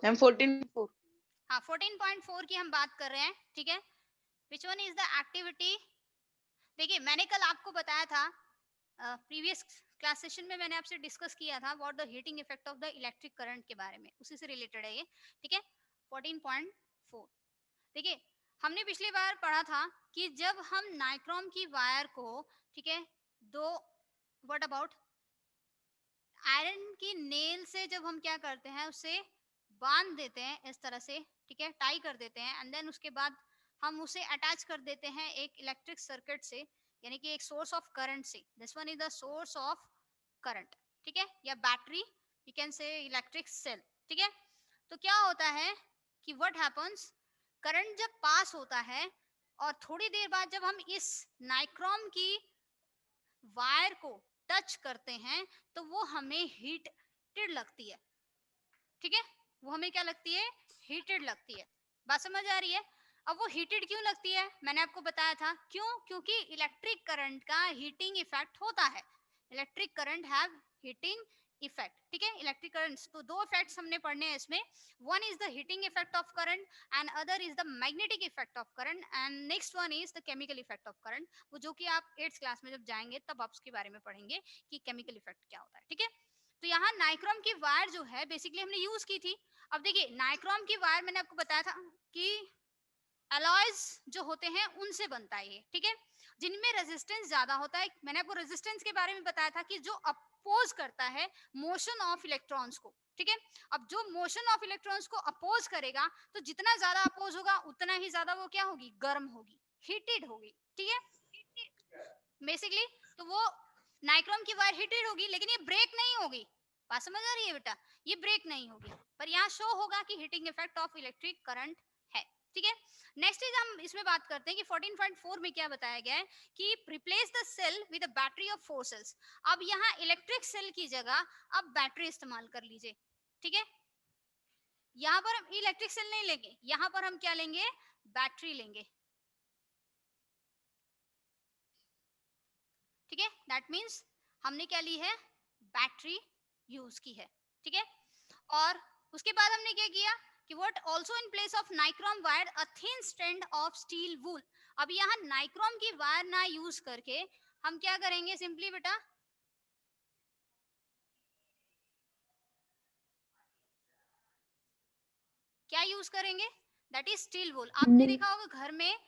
Ma'am 14.4। हाँ 14.4 की हम बात कर रहे हैं, ठीक है। Which one is the activity? देखिए मैंने कल आपको बताया था, प्रीवियस क्लास सेशन में मैंने आपसे डिस्कस किया था what the heating effect of the electric current के बारे में, उसी से रिलेटेड है ये, ठीक है। 14.4, देखिए हमने पिछली बार पढ़ा था कि जब हम नाइक्रोम की वायर को, ठीक है, दो, व्हाट अबाउट आयरन की नेल से जब हम क्या करते हैं, उसे बांध देते हैं इस तरह से, ठीक है, टाई कर देते हैं, एंड देन उसके बाद हम उसे अटैच कर देते हैं एक इलेक्ट्रिक सर्किट से, यानी कि एक सोर्स ऑफ करंट से। This one is the source of current, ठीक है, या battery, you can say electric cell, ठीक है। तो क्या होता है कि व्हाट हैपेंस, करंट जब पास होता है और थोड़ी देर बाद जब हम इस नाइक्रोम की वायर को टच करते हैं तो वो हमें हीटेड लगती है, ठीक है। वो हमें क्या लगती है? हीटेड लगती है। बात समझ आ रही है? अब वो हीटेड क्यों लगती है, मैंने आपको बताया था क्यों, क्योंकि इलेक्ट्रिक करंट का हीटिंग इफेक्ट होता है। Electric current have heating effect, ठीक है। इलेक्ट्रिक करंट, तो दो इफेक्ट्स हमने पढ़ने हैं इसमें। One is the heating effect of current and other is the magnetic effect of current, and next one is the chemical effect of current, वो जो कि आप 8th क्लास में जब जाएंगे तब आप उसके बारे में पढ़ेंगे कि केमिकल इफेक्ट क्या होता है, ठीक है। तो यहाँ नाइक्रोम की वायर जो है बेसिकली हमने यूज की थी। अब देखिए नाइक्रोम की वायर मैंने आपको बताया था कि अलॉयज जो होते हैं उनसे बनता है ये, ठीक है, जिनमें रेजिस्टेंस ज्यादा होता है। मैंने आपको रेजिस्टेंस के बारे में बताया था कि जो अपोज करता है मोशन ऑफ इलेक्ट्रॉन्स को, ठीक है। अब जो मोशन ऑफ इलेक्ट्रॉन्स को अपोज करेगा, तो जितना ज्यादा अपोज होगा उतना ही ज्यादा वो क्या होगी? गर्म होगी, हीटेड होगी, ठीक है। बेसिकली तो वो नाइक्रोम की वायर हीटेड होगी, लेकिन ये ब्रेक नहीं होगी। बात समझ आ रही है बेटा? ये ब्रेक नहीं होगी, पर यहाँ शो होगा कि heating effect of electric current है, ठीक है। नेक्स्ट इज हम इसमें बात करते हैं कि 14.4 में क्या बताया गया है कि replace the cell with a battery of 4 cells. अब यहाँ इलेक्ट्रिक सेल की जगह अब बैटरी इस्तेमाल कर लीजिए, ठीक है। यहाँ पर हम इलेक्ट्रिक सेल नहीं लेंगे, यहाँ पर हम क्या लेंगे? बैटरी लेंगे, ठीक है। दैट मीन्स हमने क्या ली है? बैटरी यूज की है, ठीक है। और उसके बाद हमने क्या किया कि what also in place of nichrome wire a thin strand of steel wool. अब यहाँ नाइक्रोम की वायर ना यूज करके हम क्या करेंगे? सिंपली बेटा क्या यूज करेंगे? दैट इज स्टील वूल। आपने देखा होगा घर में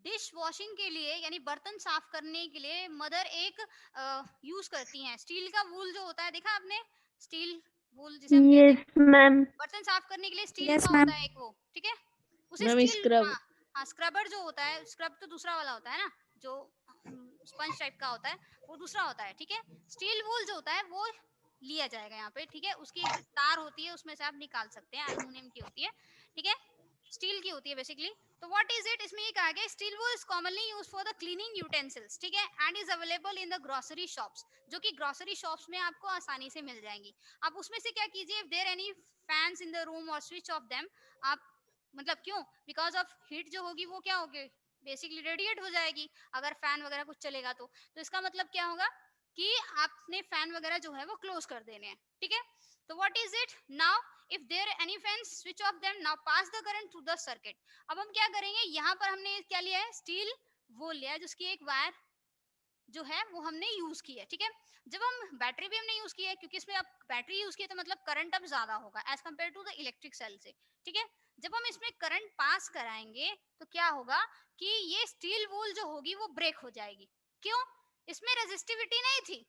डिश वॉशिंग के लिए, यानी बर्तन साफ करने के लिए मदर एक यूज करती हैं स्टील का वूल जो होता है, देखा आपने? स्टील वूल जिसे हम कहते हैं, Yes, ma'am. बर्तन साफ करने के लिए स्टील Yes, का होता ma'am. है एक वो, ठीक है। उसे मैम स्टील, स्क्रब। हाँ हाँ, स्क्रबर जो होता है, स्क्रब तो दूसरा वाला होता है ना, जो स्पंज टाइप का होता है, वो दूसरा होता है, ठीक है। स्टील वूल जो होता है वो लिया जाएगा यहाँ पे, ठीक है। उसकी एक तार होती है, उसमें से आप निकाल सकते हैं, एल्युमिनियम की होती है, ठीक है, स्टील की होती है बेसिकली। तो व्हाट इज इट? इसमें ये कहा गया steel wool is commonly used for the cleaning utensils, ठीक है, and is available in the grocery shops, जो कि ग्रोसरी शॉप्स में आपको आसानी से मिल जाएंगी। आप उसमें से क्या कीजिए, if there any fans in the room और स्विच ऑफ देम, आप मतलब क्यों? बिकॉज ऑफ हीट जो होगी वो क्या होगी? बेसिकली रेडिएट हो जाएगी अगर फैन वगैरह कुछ चलेगा तो इसका मतलब क्या होगा कि आपने फैन वगैरह जो है वो क्लोज कर देने हैं, ठीक है। तो what is it now? If there any fans switch off them, now pass the current through the circuit. अब हम क्या करेंगे? यहाँ पर हमने क्या लिया है? स्टील वो लिया है जिसकी एक वायर जो है वो हमने यूज की है, ठीक है। जब हम बैटरी भी हमने यूज की है, क्योंकि इसमें अब बैटरी यूज की है तो मतलब करंट अब ज्यादा होगा as compare to the electric cell से, ठीक है। जब हम इसमें करंट पास कराएंगे तो क्या होगा कि ये स्टील वूल जो होगी वो ब्रेक हो जाएगी। क्यों? इसमें रेजिस्टिविटी नहीं थी।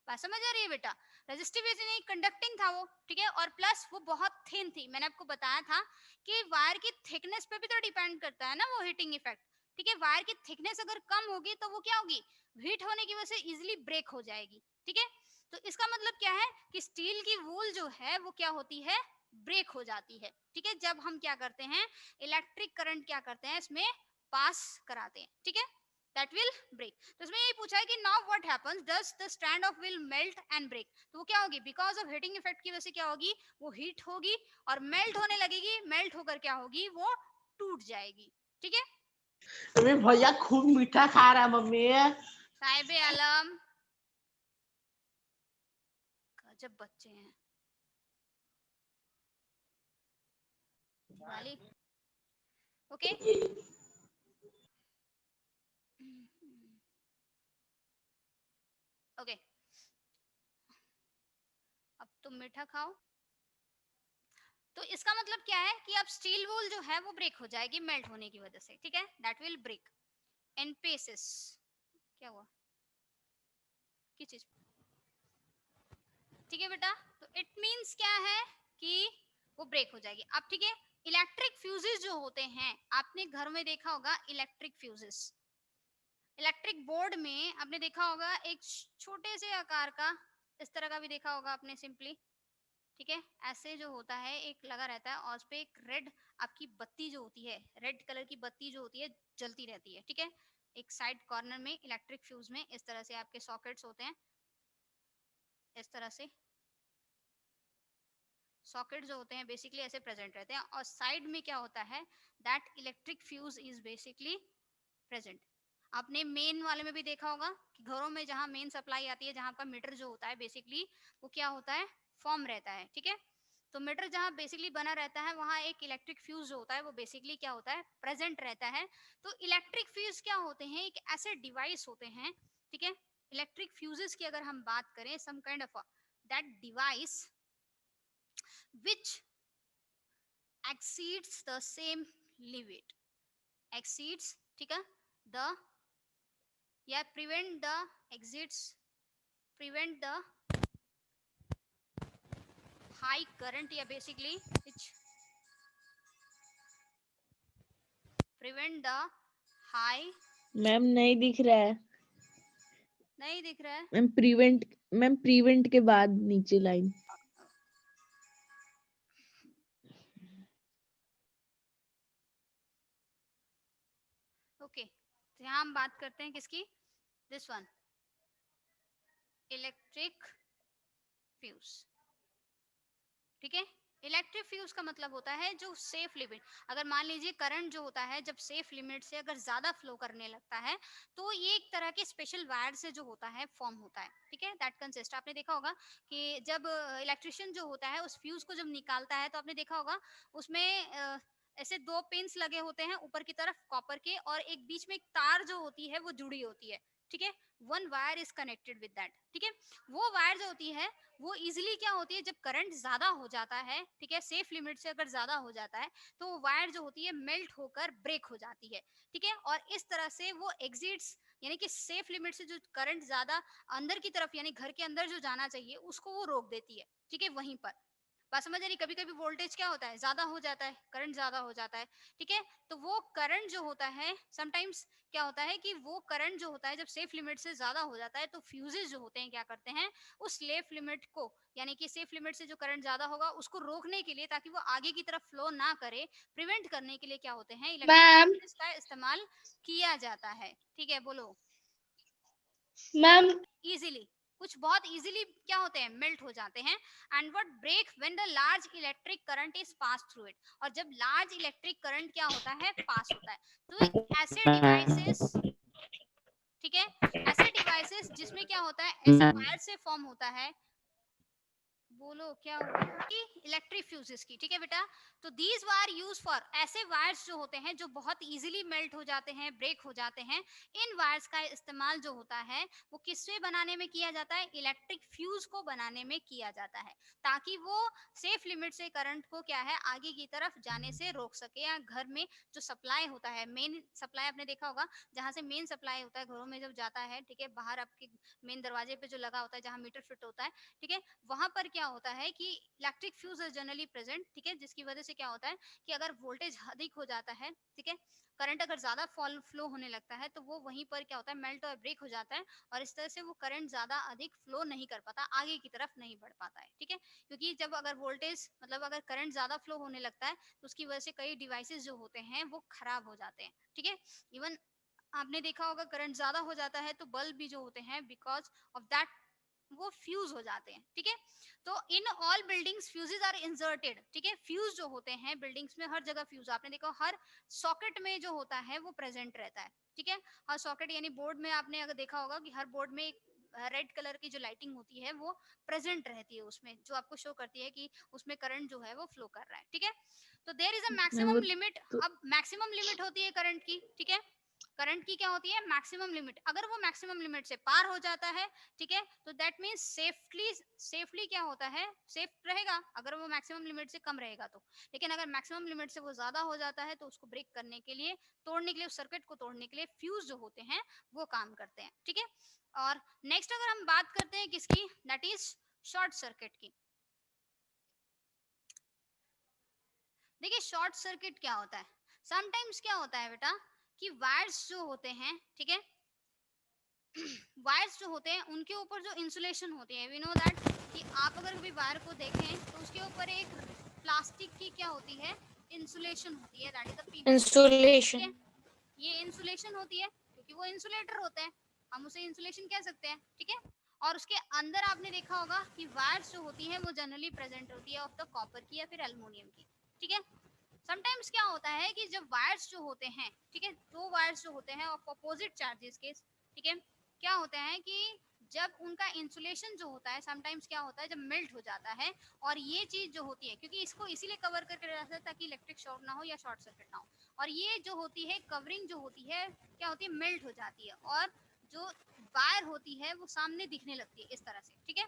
बात समझ आ रही है बेटा? रेजिस्टिविटी नहीं, कंडक्टिंग था वो, ठीक है। और प्लस वो बहुत थिन थी। मैंने आपको बताया था कि वायर की थिकनेस पे भी तो डिपेंड करता है ना वो हीटिंग इफेक्ट, ठीक है। वायर की थिकनेस अगर कम होगी तो वो क्या होगी? हीट होने की वजह से इजिली ब्रेक हो जाएगी, ठीक है। तो इसका मतलब क्या है कि स्टील की वूल जो है वो क्या होती है? ब्रेक हो जाती है, ठीक है। जब हम क्या करते हैं? इलेक्ट्रिक करंट क्या करते हैं इसमें? पास कराते हैं, ठीक है, दैट विल ब्रेक। तो इसमें यही पूछा है कि now what happens does the strand of will melt and break. तो वो क्या होगी? बिकॉज ऑफ हीटिंग इफेक्ट की वजह से क्या होगी? वो हीट होगी और मेल्ट होने लगेगी। मेल्ट होकर क्या होगी? वो टूट जाएगी, ठीक है। मम्मी भैया खूब मीठा खा रहा है मम्मी। साहिब आलम, गजब बच्चे हैं। वाली। ओके, ओके, अब तुम मीठा खाओ। तो इसका मतलब क्या है कि अब स्टील वूल जो है वो ब्रेक हो जाएगी मेल्ट होने की वजह से, ठीक है, that will break in pieces. क्या हुआ, किस चीज, ठीक है बेटा। तो इट मींस क्या है कि वो ब्रेक हो जाएगी। अब ठीक है, इलेक्ट्रिक फ्यूजेस जो होते हैं आपने घर में देखा होगा, इलेक्ट्रिक फ्यूजेस इलेक्ट्रिक बोर्ड में आपने देखा होगा एक छोटे से आकार का, इस तरह का भी देखा होगा आपने सिंपली, ठीक है, ऐसे जो होता है एक लगा रहता है और उस पे एक रेड आपकी बत्ती जो होती है, रेड कलर की बत्ती जो होती है जलती रहती है, ठीक है। एक साइड कॉर्नर में इलेक्ट्रिक फ्यूज में इस तरह से आपके सॉकेट्स होते हैं, इस तरह से सॉकेट जो होते हैं बेसिकली ऐसे प्रेजेंट रहते हैं, और साइड में क्या होता है, that electric fuse is basically present. आपने मेन वाले में भी देखा होगा कि घरों में जहां मेन सप्लाई आती है, जहां आपका मीटर जो होता है बेसिकली वो क्या होता है, फॉर्म रहता है, ठीक है। तो मीटर जहां बेसिकली बना रहता है वहां एक इलेक्ट्रिक फ्यूज जो होता है वो बेसिकली क्या होता है, प्रेजेंट रहता है। तो इलेक्ट्रिक फ्यूज क्या होते हैं, एक ऐसे डिवाइस होते हैं, ठीक है। इलेक्ट्रिक फ्यूजेस की अगर हम बात करें, some kind of that device which exceeds the same limit, exceeds, ठीक है, the, या prevent the exits, prevent the high current, या basically which prevent the high, ma'am नहीं दिख रहा है। नहीं दिख रहा है, मैम प्रीवेंट के बाद नीचे लाइन। ओके। तो यहाँ हम बात करते हैं किसकी, दिस वन, इलेक्ट्रिक फ्यूज, ठीक है। इलेक्ट्रिक फ्यूज का मतलब होता है जो सेफ लिमिट, अगर मान लीजिए करंट जो होता है जब सेफ लिमिट से अगर ज्यादा फ्लो करने लगता है तो ये एक तरह के स्पेशल वायर से जो होता है फॉर्म होता है, ठीक है। दैट कंसिस्ट, आपने देखा होगा कि जब इलेक्ट्रिशियन जो होता है उस फ्यूज को जब निकालता है तो आपने देखा होगा उसमें ऐसे दो पिंस लगे होते हैं ऊपर की तरफ कॉपर के, और एक बीच में एक तार जो होती है वो जुड़ी होती है, ठीक है। One wire is connected with that, ठीक है। वो वायर जो होती है वो इजीली क्या होती है, जब करंट ज्यादा हो जाता है, ठीक है, सेफ लिमिट से अगर ज्यादा हो जाता है तो वो वायर जो होती है मेल्ट होकर ब्रेक हो जाती है, ठीक है। और इस तरह से वो एग्जिट्स, यानी कि सेफ लिमिट से जो करंट ज्यादा अंदर की तरफ यानी घर के अंदर जो जाना चाहिए उसको वो रोक देती है, ठीक है, वहीं पर। बात समझ आ रही, कभी कभी वोल्टेज क्या होता है, ज्यादा हो जाता है, करंट ज्यादा हो जाता है, ठीक है। तो वो करंट जो होता है समटाइम्स क्या होता है कि वो करंट जो होता है जब सेफ लिमिट से ज्यादा हो जाता है तो फ्यूजेस जो होते हैं क्या करते हैं, उस सेफ लिमिट को, यानी कि सेफ लिमिट से जो करंट ज्यादा होगा उसको रोकने के लिए, ताकि वो आगे की तरफ फ्लो ना करे, प्रिवेंट करने के लिए क्या होते हैं, इलेक्ट्रिक मैम फ्यूजेस का इस्तेमाल किया जाता है, ठीक है। बोलो, मैम इजीली, कुछ बहुत इजीली क्या होते हैं, मेल्ट हो जाते हैं। And what break when the large electric current is pass through it, और जब लार्ज इलेक्ट्रिक करंट क्या होता है, पास होता है, तो ऐसे डिवाइसेस, ठीक है, ऐसे डिवाइसेस जिसमें क्या होता है ऐसे वायर से फॉर्म होता है, बोलो क्या हुआ, कि इलेक्ट्रिक फ्यूजेस की, ठीक है बेटा। तो दीज वायर यूज फॉर, ऐसे वायर्स जो होते हैं जो बहुत इजीली मेल्ट हो जाते हैं, ब्रेक हो जाते हैं, इन वायर्स का इस्तेमाल जो होता है वो किससे बनाने में किया जाता है, इलेक्ट्रिक फ्यूज को बनाने में किया जाता है, ताकि वो सेफ लिमिट से करंट को क्या है आगे की तरफ जाने से रोक सके, या घर में जो सप्लाई होता है, मेन सप्लाई आपने देखा होगा जहां से मेन सप्लाई होता है घरों में जब जाता है, ठीक है, बाहर आपके मेन दरवाजे पे जो लगा होता है जहां मीटर फिट होता है, ठीक है, वहां पर क्या होता है कि electric fuse is generally present, ठीक है, जिसकी वजह से क्या होता है कि अगर वोल्टेज अधिक हो जाता है, ठीक है, करंट अगर ज्यादा फॉल फ्लो होने लगता है तो वो वहीं पर क्या होता है, मेल्ट और ब्रेक हो जाता है, और इस तरह से वो करंट ज्यादा अधिक फ्लो नहीं कर पाता, आगे की तरफ नहीं बढ़ पाता है, ठीक है। क्योंकि जब अगर वोल्टेज मतलब अगर करंट ज्यादा फ्लो होने लगता है तो उसकी वजह से कई डिवाइसेस जो होते हैं वो खराब हो जाते हैं, ठीक है। इवन आपने देखा होगा करंट ज्यादा हो जाता है तो बल्ब भी जो होते हैं बिकॉज ऑफ दैट वो फ्यूज हो जाते हैं, ठीक है। तो in all buildings fuses are inserted, ठीक है, फ्यूज जो होते हैं बिल्डिंग्स में हर जगह फ्यूज, आपने देखा हर सॉकेट में जो होता है वो प्रेजेंट रहता है, ठीक है। हर सॉकेट यानी बोर्ड में आपने अगर देखा होगा कि हर बोर्ड में एक रेड कलर की जो लाइटिंग होती है वो प्रेजेंट रहती है उसमें, जो आपको शो करती है कि उसमें करंट जो है वो फ्लो कर रहा है, ठीक है। तो देयर इज अ मैम मैक्सिमम वो लिमिट। तो अब मैक्सिमम लिमिट होती है करंट की, ठीक है। करंट की क्या होती है, मैक्सिमम लिमिट। अगर वो मैक्सिमम लिमिट से पार हो जाता है, ठीक है, तो दैट मींस सेफली क्या होता है, सेफ रहेगा अगर वो मैक्सिमम लिमिट से कम रहेगा तो। लेकिन अगर मैक्सिमम लिमिट से वो ज्यादा हो जाता है तो उसको ब्रेक करने के लिए, तोड़ने के लिए, उस सर्किट को तोड़ने के लिए फ्यूज जो होते हैं वो काम करते हैं, ठीक है। और नेक्स्ट अगर हम बात करते हैं किसकी, दैट इज शॉर्ट सर्किट की। देखिए शॉर्ट सर्किट क्या होता है, समटाइम्स क्या होता है बेटा कि वायर्स जो होते हैं, ठीक है, वायर्स जो होते हैं उनके ऊपर जो इंसुलेशन होती है, वी नो दैट कि आप अगर कभी वायर को देखें तो उसके ऊपर एक प्लास्टिक की क्या होती है, इंसुलेशन होती है, दैट इज द पीवीसी, ठीक इंसुलेशन। है। ये इंसुलेशन होती है क्योंकि वो इंसुलेटर होते हैं, हम उसे इंसुलेशन कह सकते हैं, ठीक है। और उसके अंदर आपने देखा होगा कि वायर्स जो होती है वो जनरली प्रेजेंट होती है ऑफ द कॉपर की या फिर एल्युमिनियम की, ठीक है। समटाइम्स क्या होता है कि जब वायर्स जो होते हैं, ठीक है, दो वायर्स जो होते हैं ऑफ अपोजिट चार्जेस के, ठीक है, क्या होता है कि जब उनका इंसुलेशन जो होता है समटाइम्स क्या होता है जब मेल्ट हो जाता है, और ये चीज जो होती है, क्योंकि इसको इसीलिए कवर करके रखा है ताकि इलेक्ट्रिक शॉर्ट ना हो या शॉर्ट सर्किट ना हो, और ये जो होती है कवरिंग जो होती है क्या होती है, मेल्ट हो जाती है, और जो वायर होती है वो सामने दिखने लगती है इस तरह से, ठीक है।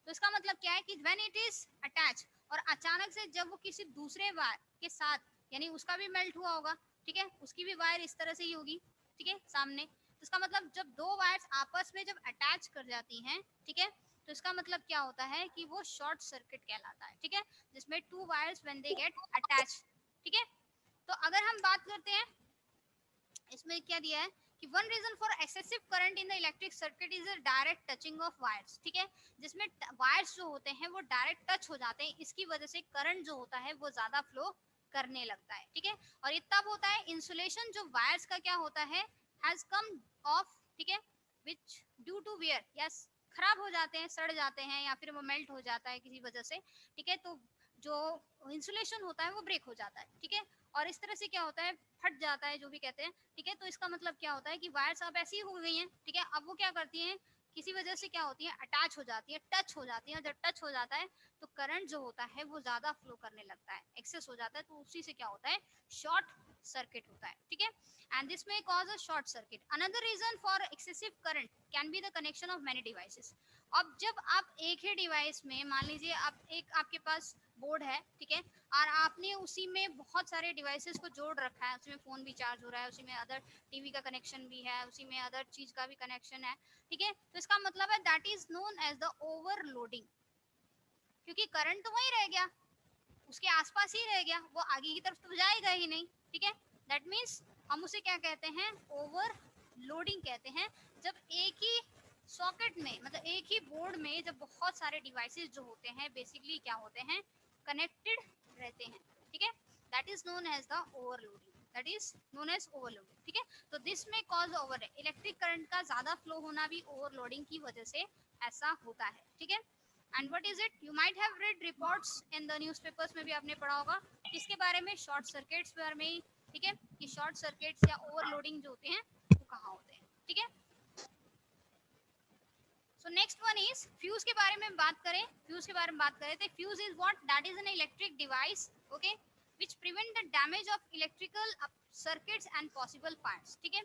तो इसका मतलब क्या है कि व्हेन इट इज अटैच, और अचानक से जब वो किसी दूसरे वायर के साथ, यानी उसका भी मेल्ट हुआ होगा, ठीक है, उसकी भी वायर इस तरह से ही होगी, ठीक है, सामने, तो इसका मतलब जब दो वायर्स आपस में जब अटैच कर जाती हैं, ठीक है, तो इसका मतलब क्या होता है कि वो शॉर्ट सर्किट कहलाता है, ठीक है, जिसमें to wires when they get attach, ठीक है। तो अगर हम बात करते हैं इसमें क्या दिया है कि one reason for excessive current in the electric circuit is a direct touching of wires, ठीक है, जिसमें वायर्स जो होते हैं वो डायरेक्ट टच हो जाते हैं, इसकी वजह से करंट जो होता है वो ज्यादा फ्लो करने लगता है, ठीक है। और ये तब होता है इंसुलेशन जो वायर्स का क्या होता है हैज कम ऑफ, ठीक है, which due to wear, yes, खराब हो जाते हैं, सड़ जाते हैं, या फिर वो मेल्ट हो जाता है किसी वजह से, ठीक है, तो जो इंसुलेशन होता है वो ब्रेक हो जाता है, ठीक है। और इस तरह से क्या होता है, फट जाता है जो भी कहते हैं, ठीक है। तो इसका मतलब क्या होता है कि वायर्स अब ऐसी हो गई हैं, ठीक है, अब वो क्या करती हैं, किसी वजह से क्या होती है, अटैच हो जाती है, टच हो जाती है, और जब टच हो जाता है तो करंट जो होता है वो ज्यादा फ्लो करने लगता है, एक्सेस हो जाता है, तो उसी से क्या होता है, शॉर्ट सर्किट होता है, ठीक है। एंड दिस में cause a short circuit. Another reason for excessive current can be the connection of many devices. अब जब आप एक ही डिवाइस में, मान लीजिए आप एक, आपके पास बोर्ड है, ठीक है, और आपने उसी में बहुत सारे डिवाइसेस को जोड़ रखा है, उसमें फोन भी चार्ज हो रहा है, उसी में अदर टीवी का कनेक्शन भी है, उसी में अदर चीज का भी कनेक्शन है, ठीक है, तो इसका मतलब है that is known as the overloading, क्योंकि करंट तो वही रह गया, उसके आसपास ही रह गया, वो आगे की तरफ तो जाएगा ही नहीं, ठीक है। दैट मीन्स हम उसे क्या कहते हैं, ओवरलोडिंग कहते हैं। जब एक ही सॉकेट में, मतलब एक ही बोर्ड में जब बहुत सारे डिवाइसेस जो होते हैं बेसिकली क्या होते हैं, कनेक्टेड रहते हैं, ठीक है, that is known as the overloading, that is known as overloading, ठीक है। तो दिस में कॉज ओवर, इलेक्ट्रिक करंट का ज्यादा फ्लो होना भी ओवरलोडिंग की वजह से ऐसा होता है, ठीक है। And what is it, you might have read reports in the newspapers में भी आपने पढ़ा होगा किसके बारे में, शॉर्ट सर्किट्स बारे में, ठीक है, कि शॉर्ट सर्किट्स या ओवरलोडिंग जो होते हैं वो कहाँ होते हैं, ठीक है। So next one is fuse के बारे में बात करें, फ्यूज के बारे में बात करें तो fuse is what, that is an electric device, okay, which prevent the damage of electrical circuits and possible fires, ठीक है।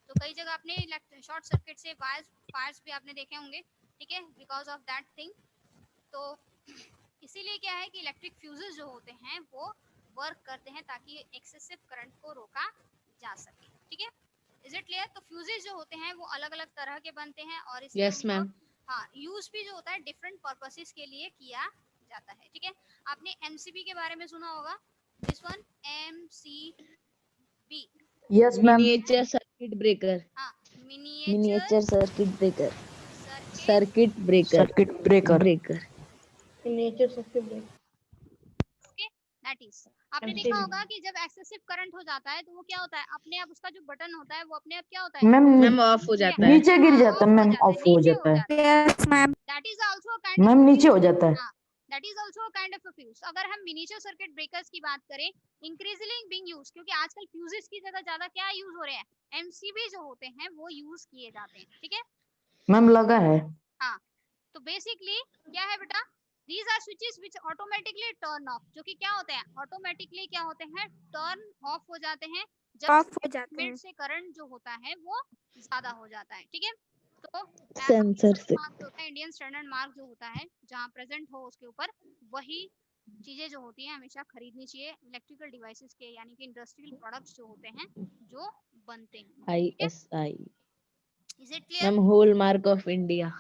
तो कई जगह आपने शॉर्ट सर्किट से फायर्स भी आपने देखे होंगे, ठीक है, बिकॉज ऑफ दैट थिंग। तो इसीलिए क्या है कि इलेक्ट्रिक फ्यूजेस जो होते हैं वो वर्क करते हैं ताकि एक्सेसिव करंट को रोका जा सके, ठीक है। Is it clear. तो फ्यूजेस जो होते हैं वो अलग अलग तरह के बनते हैं, और इससे यस उनको मैम। हाँ यूज भी जो होता है डिफरेंट पर्पसेस के लिए किया जाता है, ठीक है। आपने एमसीबी के बारे में सुना होगा, this one MCB, yes ma'am. Miniature circuit breaker. हाँ, miniature miniature circuit breaker. Circuit circuit breaker. Circuit breaker. Breaker. Nature circuit breaker, okay, that is, आपने देखा होगा कि जब एक्सेसिव करंट हो जाता है तो वो क्या होता है, अपने आप उसका जो बटन होता है वो अपने आप क्या होता है, मैम मैम ऑफ हो जाता है। नीचे गिर जाता है, ऑफ हो मैम जाता है, ऑफ हो नीचे जाता है। Yes ma'am, that is also kind ma'am of नीचे हो जाता है। हाँ, that is also kind of a fuse. अगर हम मिनिएचर सर्किट ब्रेकर्स की बात करें, इंक्रीजिंगली बीइंग यूज, क्योंकि आजकल फ्यूजेस की जगह ज्यादा क्या यूज हो रहे हैं, एमसीबी जो होते हैं वो यूज किए जाते हैं, ठीक है। मैम लगा है। हाँ, तो बेसिकली क्या है बेटा, these are switches which automatically turn off, जो कि क्या होते हैं, ऑटोमेटिकली क्या होते हैं, टर्न ऑफ हो जाते हैं जब ऑफ हो जाते मिड हैं। से करंट जो होता है वो ज्यादा हो जाता है, ठीक है। तो सेंसर से। मार्क जो होता है, इंडियन स्टैंडर्ड मार्क जो होता है, जहाँ प्रेजेंट हो उसके ऊपर वही चीजें जो होती हैं हमेशा खरीदनी चाहिए इलेक्ट्रिकल डिवाइसेस के, यानी कि इंडस्ट्रियल प्रोडक्ट्स जो होते हैं जो बनते हैं, ठीक है। ISI is it clear? Ma'am, hallmark of India.